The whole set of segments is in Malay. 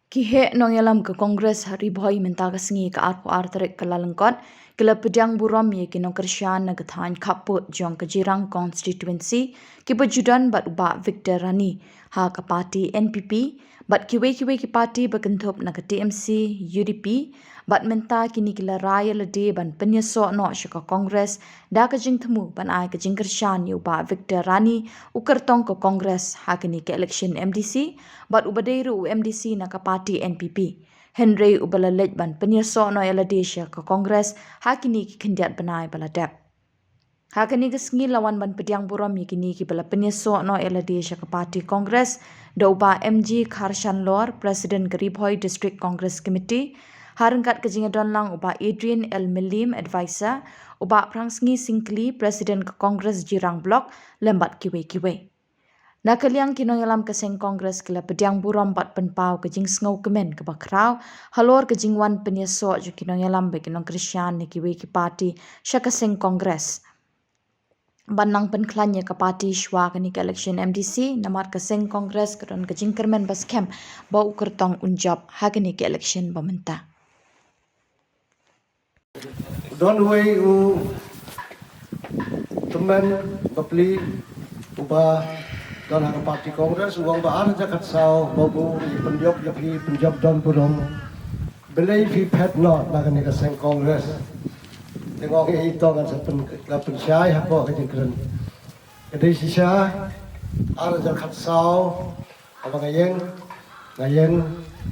Kihe nongelam ke Kongres hari boy menta kasengi ke arpo arterik ke lalengkot kila pedang buram ye ke nongkersyan na kethan kaput jong ke jirang constituency ki pejudan bat uba Victor Rani ha ke parti NPP bat kiwe ki parti berkentup na ke TMC UDP bat menta kini kila raya lede ban penyesok no syaka Kongres da ke jing temu ban ai ke jing kersyan ye uba Victor Rani ukertong ke Kongres ha kini ke election MDC bat ubadeiru MDC na ke parti NPP. Henry ubalalej ban penyesok no Eladesha ke Kongres hakini ki kendiat benai baladap. Hakini kesengi lawan ban pediang buram yakini ki bala penyesok no Eladesha ke parti Kongres dauba MG Kharshan Lor Presiden Geribhoi District Congress Committee harengkat kejingadon lang uba Adrian L. Milim Advisor uba Prangsngi Singkli Presiden ke Kongres Jirang Blok lembat kiwe-kiwe. Nakaliang kinoyalam keseng Kongres kila pediang buram bat penpau kejing sengau kemen ke bakrau halor kejingwan penyesok ju kinoyalam be kinong Krisyan ni kiwe ki parti syakaseng Kongres. Banang penklanya ke parti Shwa kini ke election MDC namar keseng Kongres keron kejing kermen baskem bau kertong unjab hakini ke election bamenta. Don't way teman beli ubah dan ke parti Kongres uang bahan jakat sau babu penjob dan buram belai fi pet not nak ni keseng Kongres tengok itu kan sepen syai apa kejengkeran jadi sisa ada jakat sau apa ngayeng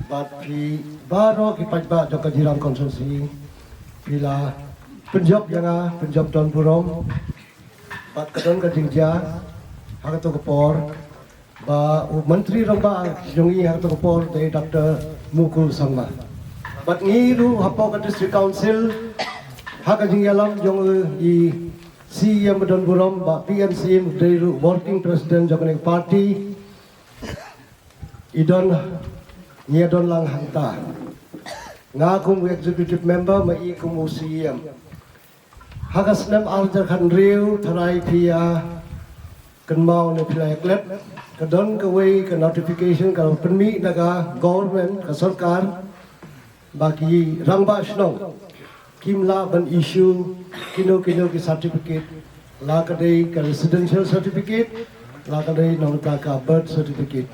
bat fi baru ki pajba jok jirang konsumsi bila penjob dan buram bat kedon kejingja hak tu kepor ba menteri ramba jongi hak tu kepor dari Dr. Mukul Sangma bat ngiru apa ke district council hak jingyalam jong i CM dan buram ba PNC dari working president jong party idon niadon lang hanta ngakum executive member mai kum CM hak asnam arjar khan riu tharai pia kan mau ne pilai klet kadon ke way ke notification kalau permi naga government ke sarkar bagi rangba snong kimla ban issue kino ki certificate la kadai ke residential certificate la kadai nota ka birth certificate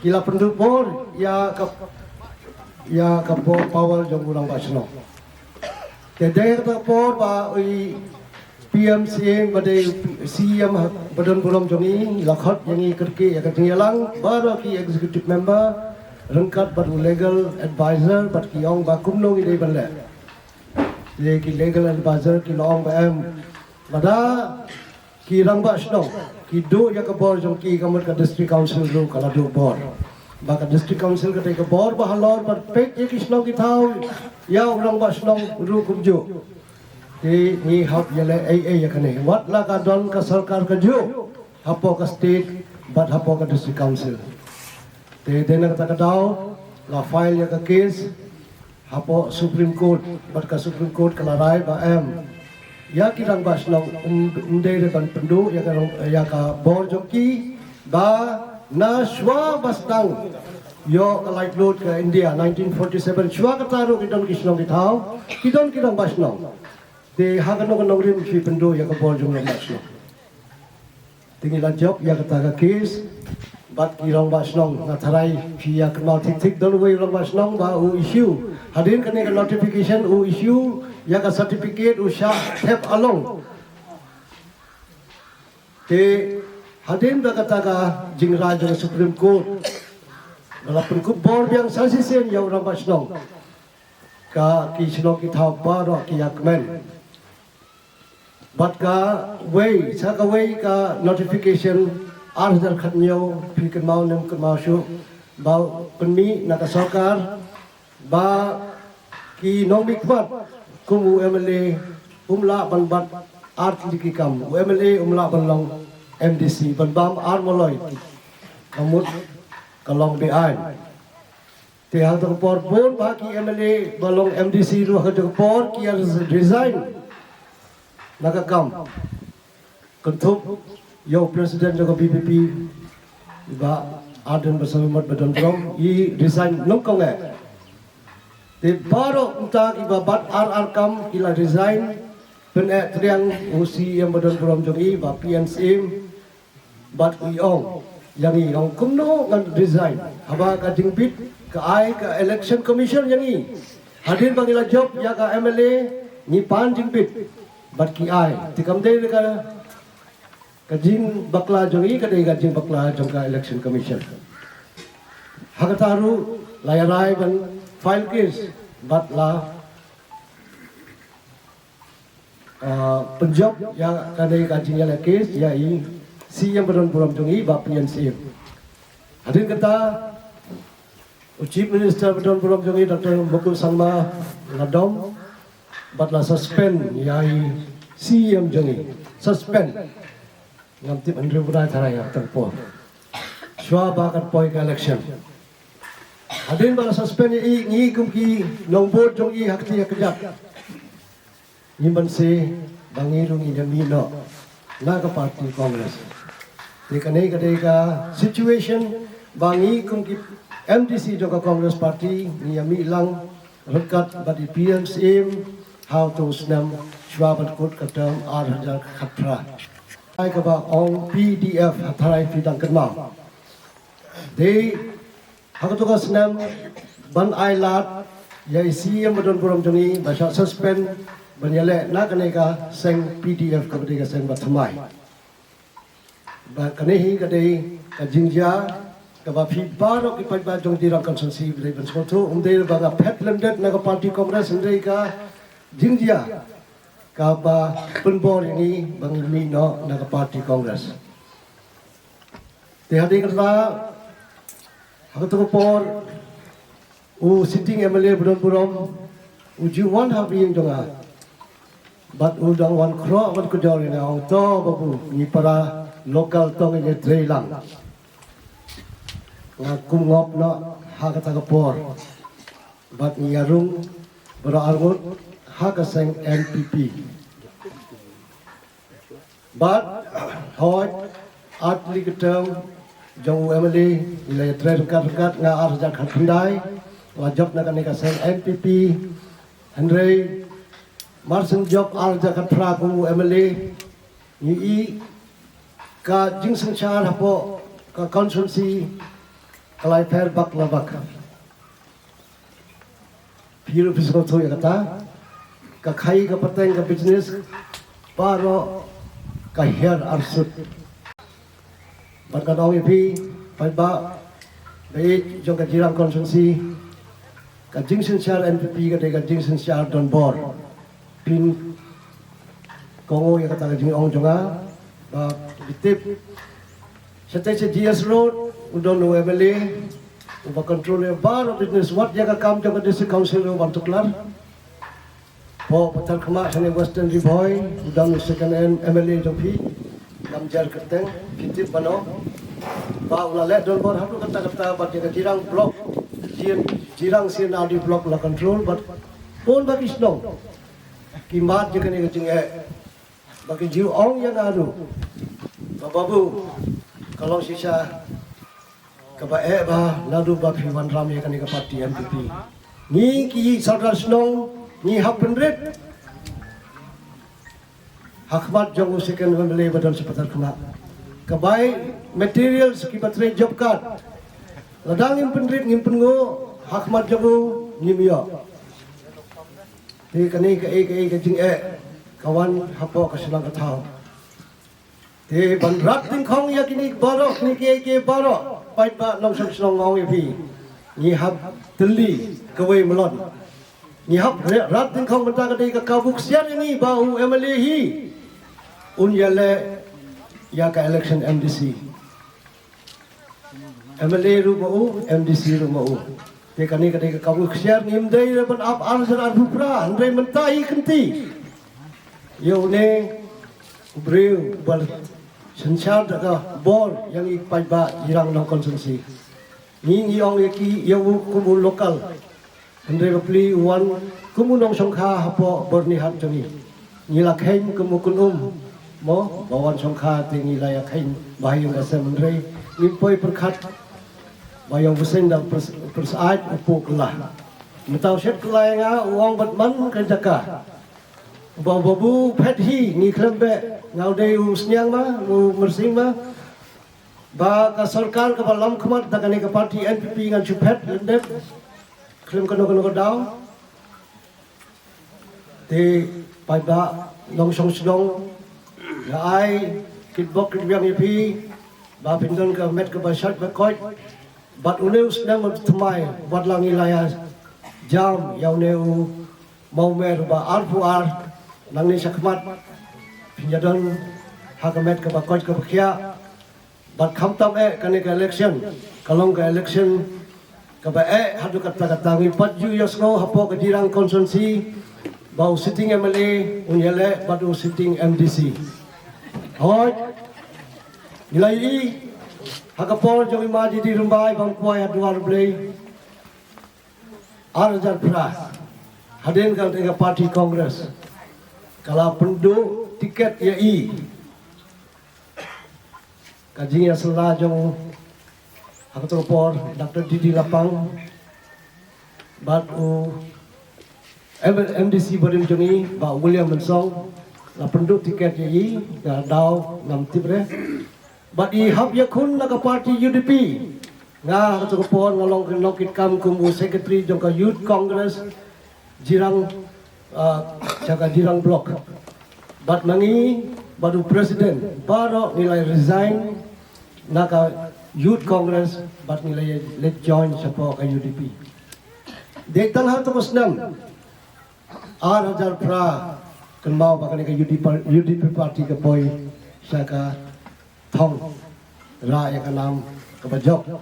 kila pendupor ya ka power jong rangba snong kedai ka por ba PMC badai CM badan buram jongi lakhot yangi kerke ya ketinggalang baru ki executive member rengkat baru legal advisor bat ki ong ba kumno ide banle ye ki legal advisor ki long ba em bada ki rangba sno ki do ya ka bor jong ki kamar ka district council ro kala do bor ba ka district council ka te ka bor ba halor bat pek ye ki sno ki thau ya rangba sno ru kumjo ni hap yale ya kane wat la ka don ka sarkar ka jo hapo ka state but hapo ka district council te dena ka daw la file ya ka case hapo supreme court but ka supreme court ka larai ba em ya kirang bas long unde ban pendu ya ka bor joki ba na shwa bastang yo ka light load ka India 1947 shwa ka taru kidon kisnong kithaw kidon kirang bas long te hagan no rim fi pendo ya ka bol jong la masno tingi la job ya ka ta case bat ki rong basnong na tharai fi ya ka tik don we rong basnong ba u issue hadin kane ka notification u issue ya ka certificate u sha tap along te hadin da ka ta ka jingra jong supreme court la pun ku bor yang sasisen ya rong basnong ka ki sno ki thaw ba ro ki yakmen bat ka way sa ka way ka notification arjar khatnyo phikan mau nem kan mau shu ba penmi na ka sarkar ba ki nomik bat kum MLA umla ban bat art liki kam MLA umla ban long MDC ban bam ar moloi kamut kalong BI te hal to por bon ba ki MLA balong MDC ru ha to por ki resign nakakam kentup yo president jaga BPP ba Aden bersama Badan Brom I resign nongkong Di baru untuk ibabat RR ila resign penek triang usi yang Badan Brom jongi ba PNCM bat iong yang iong kumno ngan resign haba ka jingpit ka ai ka election commission yang i hadir bangila job ya ka MLA ni pan jingpit bat ki ai tikam de ka jing bakla jongi ka de ka jing bakla jong ka election commission hagataru layarai ban file case bat la penjob yang kadai kajian la case ya i si yang Badan Brom jongi ba PNCM hadin kata Chief Minister Badan Brom jongi Dr. Mukul Sangma ngadom bat la suspend ya i si yang jongi suspend ngam tip Andrew Budai tharaya terpo shwa ba kat poi ka election hadin ba suspend i ngi kum ki nombor jongi hakti hakjat ni banse bangirung i jamino na ka party congress Dekane kadeka situation bangi kum ki MDC joka Congress Party ni yami lang rekat badi PNCM how to snam shwabat kut katam arhajar khatra ai ka ba ong PDF hatharai pidang kenma de hakato ka snam ban ai lat ya CM Badan Brom jongi basha suspend banyale na kaneka seng PDF ka badega seng batmai ba kanehi kadai ka jingja ka ba phi baro ki pai ba jong dirang consensi brai ban soto umde ba ga phet landed na ka party congress ndai ka jingja ka ba punbor ini bang mi no na ka party congress te hadi kala hakato por sitting MLA Badan Brom juwan habi jonga bat udang wan kro wan ko jor na ong to babu ni para local tong ni trailang nga kumngop no hakata ka por bat ni yarung bara argot hakaseng NPP bat hoy atli ketang jong MLA ilay trail kat nga arjak khandai wajab na kanika seng NPP Andre Marsen job arjak khatra ku MLA ni i ka jingsang char hapo ka consultancy kalai fair bak labak piru physical to kata ka khai ka pateng ka business paro ka her arsut barka dawi pi pai ba bei jong ka jirang consultancy ka jingsang char NPP ka jingsang char don bor pin kongo ya kata jing ong jonga ba bitip Sete GS Road, udon no MLA, uba control ya bar business what jaga kam jaga district council bantu kelar. Po patal kema sene Western Riboy, udon second MLA jopi, kamjar keteng, kitip bano. Ba ulale don bor hatu kata bat jaga jirang block, jirang sin adi block la control but pon bagi snong. Kimat jaga ni kecing bagi jiu ong yang adu. Babu kalau sisa kebaik bah lalu bagi wan ramai kan ke parti MPP ni ki saudara senong ni hak penrit hakmat jong second family badan sepatar kena kebaik material sekibat rate job card ladang penrit ngimpen ngo hakmat jong ngimio ni kani ke jing kawan hapo keselang ketau te ban rat ting khong ya kini baro ni ke baro pai ba long sang song ngau pi ni hab teli kawai melon ni hab rat ting khong banta ka dei ka kabuk sian ini bau MLA hi un yale ya ka election MDC MLA ru mau MDC ru mau te kani ka dei ka kabuk sian ni mdai ban ap answer ar bupra andai mentai kenti yo ne breu bal Sensyar daga bor yang ipai ba jirang no konsumsi. Ni iong iki yang kumu lokal. Andre beli wan kumu nong songkha hapo berni hat joni. Ni la khain kumu kunum mo bawan songkha tingi la ya khain bahayung asam andre ni poi perkhat bayang busen dah persaat upuk lah. Mentau set kelai nga uang batman kerjaka. Babu pethhi ni klembe ngau dei usnyang ma mersing ma. Ba ka sarkar ka balam khamat da kane ka parti NPP ngan chupet lendep. Klem kono daw. Te pai ba long song snong la ai kit bok kit biang pi ba pindon ka met ka ba shat ba koi bat uneus nang thmai bat lang ilaya jam yau neu mau mer ba arfu ar nang ni sakmat pinjadon ha ka met ka ba koi ka khia bat kham tam kan ka election kalong ka election ka ba hadu kata ngi pat ju yosno hapo ka jirang constituency bau sitting MLA unyele badu sitting MDC. Hoi nilai hakapor jong imaji di rumbai bang kuai aduar blei arjar pras haden kan tengah parti kongres kala pendu tiket ya kajinya selah jong hakapor Dr. Didi Lapang batu MDC Barim Jongi, Pak William Mensong, la penduk tiket ye, dah daw nam tibre. But I hab yakun naga parti UDP. Nga kata kopon ngalong kinokit kam kumu secretary jongka Youth Congress jirang jaga jirang blok. But mangi baru presiden baru nilai resign naga Youth Congress but nilai let join siapa ke UDP. Dektan hal terus nam. 8,000 pra kan mau bakal ke UDP parti ke boy saka thong ra ya kanam ke bajok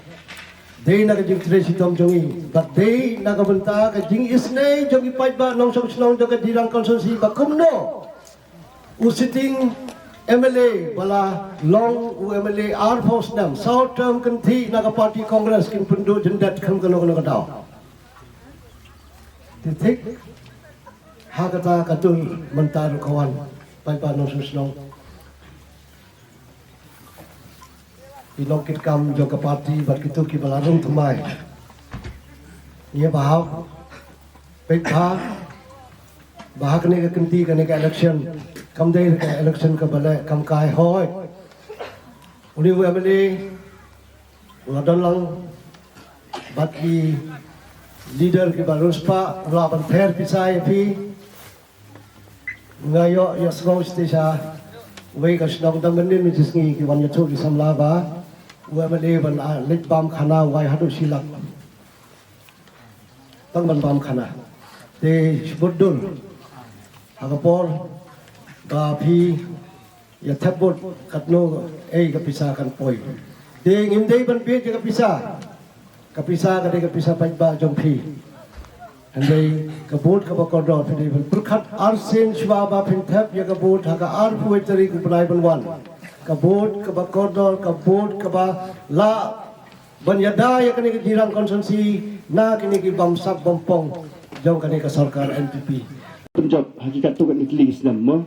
dei na ke jing tre sitom jongi but dei na ka benta ke jing isne jongi pai ba nong som snong jong ke dirang konsensi ba kumno u sitting MLA bala long u MLA ar force nam short term kan thi na ka parti congress kin pundu jendat kham kono ka daw titik Hakata katul mentar kawan pai pa no susnong ilokit kam jo ka parti bat kitu ki balarung thmai ye bahau pekha bahak ne ka kinti ka election kam dei ka election ka bale kam kai hoi uni we ameli uladon lang bat ki leader ki baruspa raban ther pisai pi ngayo yasgo stisha we ka snong dam nin mi jisngi ki wan yachu ki samla ba we ma le ban a lit bam khana wai hadu silak tang ban bam khana te budul hagapor ba phi ya thabot katno ei ka pisa kan poi te ngim dei ban pe ka pisa ka pisa pai ba jong phi andai kabut ka bakodor phi ban purkhat arsen shwa ba phin thap ya kabut ha ka ar pui tari ku plai ban wan kabut ka bakodor kabut ka ba la ban yada ya kani ki jirang konsensi na kini ki bam sak bompong jong kani ka sarkar NPP Punjab hakikat tu kan ikli Islam mo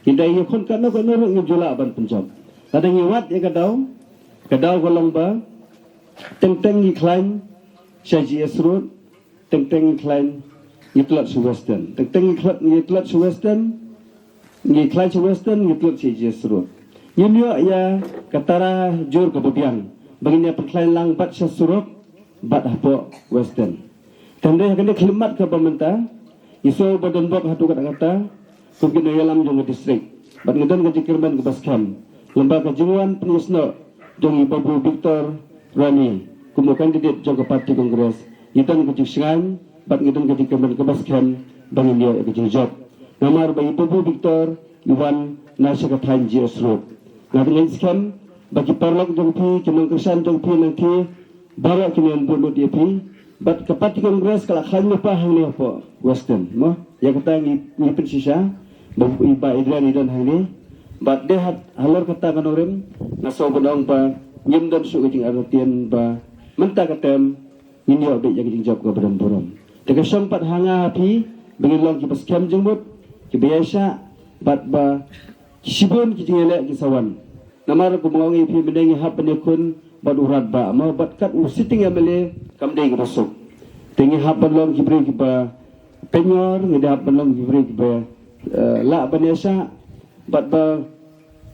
hindai ye khon kan no ngi jola ban Punjab kadang ye wat ye kadau golong ba teng ngi klaim shaji esrut teng klaim yitlat su western teng yitlat su western ngi klaim su western yitlat shaji esrut yemyo ya katara jur kemudian baginya perklaim lang bat sesurup bat hapo western tanda kena khilmat ke pemerintah iso badan bok hatu kata mungkin dalam jong distrik bat ngedan ke jikirman ke bascam lembaga jinguan penyusno jong Babu Victor Rani kumu kandidat jong ke parti kongres ngedan ke jiksingan bat ngedan ke jikirman ke bascam bangin dia ke jingjot nomor bagi Babu Victor Iwan Nasyakatan Jiasrut ngaden skam bagi parlok jong pi kemang kesan jong pi nanti bawa kini bulu dia pi bat ke parti kongres kala khal lupa hang ni apa western mo ya kata ni pensisa babu iba idran dan hang ni bat de halor kata kanorem naso bodong pa nyem dan su kecing artian ba menta katem nginyo be yang jingjab ke badan borom teka sempat hanga api bengilong ki paskam jengbut ki biasa bat ba sibun ki jingele ki sawan namar ko mongi pi mendengi hap ne kun bat urat ba mau bat kat sitting MLA kam dei rusuk tingi hap balong kibri kiba penyor ngida hap balong kibri kiba la banesa bat ba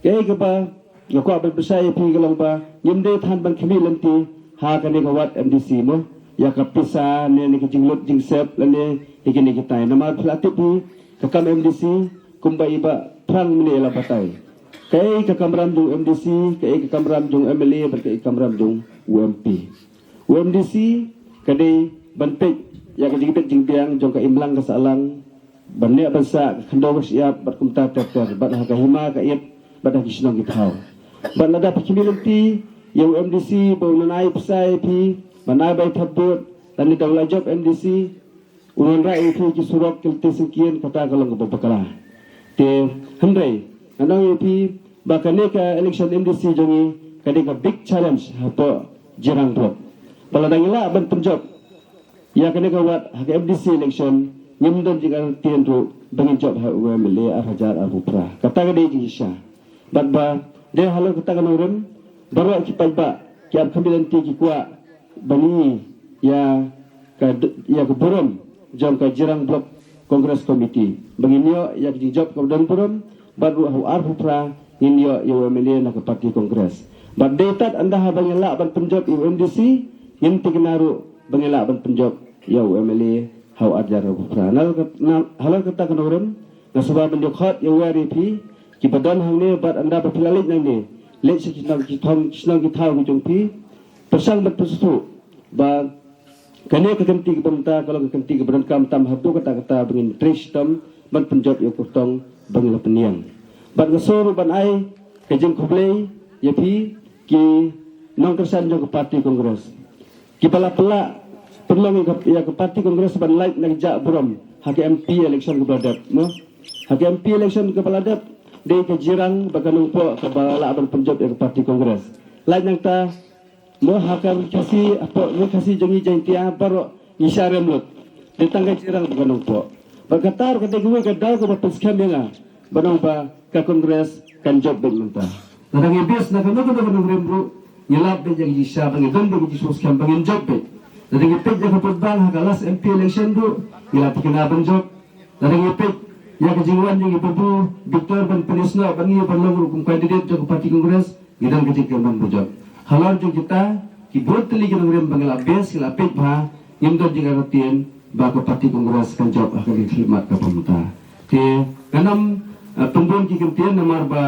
kei kiba yoko abel besai pi galong ba yimde than ban khimi lanti ha kane gawat MDC mo ya kapisa ne ni jinglot jingsep lane ikini kita nama pelati pi kakam MDC kumba iba prang mini la batai kai kakamram dung MDC kai kakamram dung MLA berkai kakamram dung UMDC kadai banpek ya kejigit jingpiang jong ka imlang kasalang banne bansa khando siap bat kumta ter bat ha hima ka iet bat ha kisnong githau bat lada pikimilanti yang UMDC bau nanai pesai pi manai bai thabut tani dawla job MDC unon rai pi ki surok kilte sekian kata kalong ka bakala te handai anong pi bakane ka election MDC jongi kade ka big challenge hapo jirang drop baladangila ban penjob ya kane ka wat ha MDC election nyamdon jiga tien ru bangin job ha UMLA Hajar Arupra kata ka de jisha bat ba de halo kata ka norem baru ki palba ki ab kamilanti ki kwa bani ya ka burom jom ka jirang blok Congress Committee banginyo ya di job ka dan burom baru hu Arupra inyo UMLA na ka parti Congress but datat anda ha bangila ban penjob UMDC yin tignaru bangila ban penjob ya UMLA hau Hajar Arupra halo kata ka norem na sebab mendikhot ya wari pi ki badan hangne bat anda berpilalit nang ni let sikitang kitang kitau pi persang berpesu ba kane ka kanti pemta kalau ka kanti keberan kam tam hatu kata bengin tristam ban penjob yo kutong bangila peniang ban gesor ban ai ke jeng kublei ya pi ki nong kersan jo ke parti Kongres ki pala perlu ya ke parti Kongres ban like nak jak buram hak MP election ke badat no hak MP election ke badat de ke jirang baganung po ke bala ban penjob ke parti Kongres like nang ta mo hakam kasi apa mo kasi jongi jantia baro isarem lut de tangga jirang baganung po bagatar kata gue ke daw ke paskam ya banong ba ka Kongres kan job ben menta narang ibis na kanu ko banong rembro yelap de jang isya bang dondo ki paskam bangin job be narang ipet ja kapodbang hagalas MP election do yelap kina ban job narang ipet ya kejingwan yang ibu Victor ban Penisno bangi ban logro kum kandidat ke parti Kongres gidang kejik ban bujok halal jo kita kibut teli ke ngrem bangla bes la pet ba yimdo jinga rotien ba ke parti Kongres kan job akan khidmat ke pemerintah ke kanam tumbon ki kemtian namar ba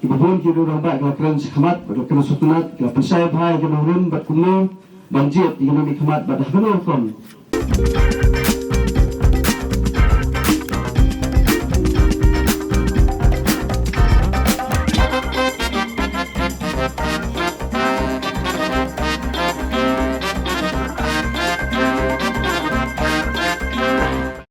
kibun ki dorang ba ke kran khidmat ba ke sutunat ke pensai ba ke ngrem ba kumno banjit di kami khidmat ba dah kon